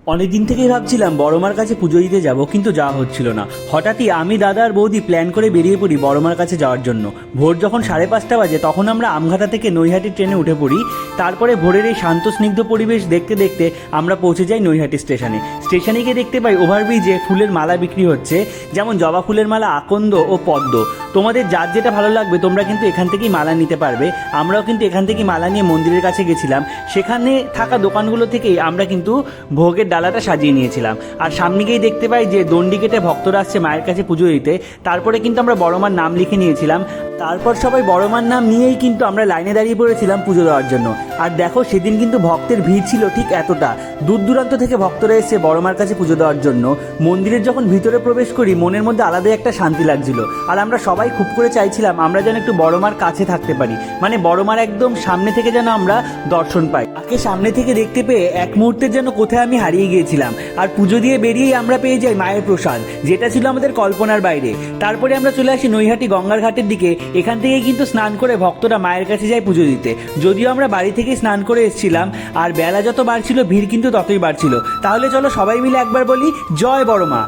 অনেকদিন থেকেই ভাবছিলাম বড়মার কাছে পুজো দিতে যাব, কিন্তু যাওয়া হচ্ছিল না। হঠাৎই আমি, দাদা আর বৌদি প্ল্যান করে বেরিয়ে পড়ি বড়মার কাছে যাওয়ার জন্য। ভোর যখন 5:30 বাজে তখন আমরা আমঘাটা থেকে নৈহাটি ট্রেনে উঠে পড়ি। তারপরে ভোরের এই শান্ত স্নিগ্ধ পরিবেশ দেখতে দেখতে আমরা পৌঁছে যাই নৈহাটি স্টেশনে। স্টেশনে গিয়ে দেখতে পাই ওভারব্রিজে ফুলের মালা বিক্রি হচ্ছে, যেমন জবা ফুলের মালা, আকন্দ ও পদ্ম। তোমাদের যার যেটা ভালো লাগবে তোমরা কিন্তু এখান থেকেই মালা নিতে পারবে। আমরাও কিন্তু এখান থেকেই মালা নিয়ে মন্দিরের কাছে গেছিলাম। সেখানে থাকা দোকানগুলো থেকেই আমরা কিন্তু ভোগের ডালাটা সাজিয়ে নিয়েছিলাম। আর সামনে গিয়েই দেখতে পাই যে দণ্ডি কেটে ভক্তরা আসছে মায়ের কাছে পুজো দিতে। তারপরে কিন্তু আমরা বড়মার নাম লিখে নিয়েছিলাম। তারপর সবাই বড়মার নাম নিয়েই কিন্তু আমরা লাইনে দাঁড়িয়ে পড়েছিলাম পুজো দেওয়ার জন্য। আর দেখো, সেদিন কিন্তু ভক্তের ভিড় ছিল ঠিক এতটা। দূর দূরান্ত থেকে ভক্তরা এসে বড়মার কাছে পুজো দেওয়ার জন্য। মন্দিরের যখন ভিতরে প্রবেশ করি মনের মধ্যে আলাদাই একটা শান্তি লাগছিল। আর আমরা সবাই খুব করে চাইছিলাম আমরা যেন একটু বড়মার কাছে থাকতে পারি, মানে বড়মার একদম সামনে থেকে যেন আমরা দর্শন পাই। তাকে সামনে থেকে দেখতে পেয়ে এক মুহূর্তের জন্য কোথায় আমি হারিয়ে গিয়েছিলাম। আর পুজো দিয়ে বেরিয়েই আমরা পেয়ে যাই মায়ের প্রসাদ, যেটা ছিল আমাদের কল্পনার বাইরে। তারপরে আমরা চলে আসি নৈহাটি গঙ্গার ঘাটের দিকে। এখান থেকে কিন্তু স্নান করে ভক্তরা মায়ের কাছে যায় পুজো দিতে। যদিও আমরা বাড়ি থেকে স্নান করে এসেছিলাম, আর বেলা যত বাড়ছিল ভিড় কিন্তু ততই বাড়ছিল। তাহলে চলো সবাই মিলে একবার বলি জয় বড়মা।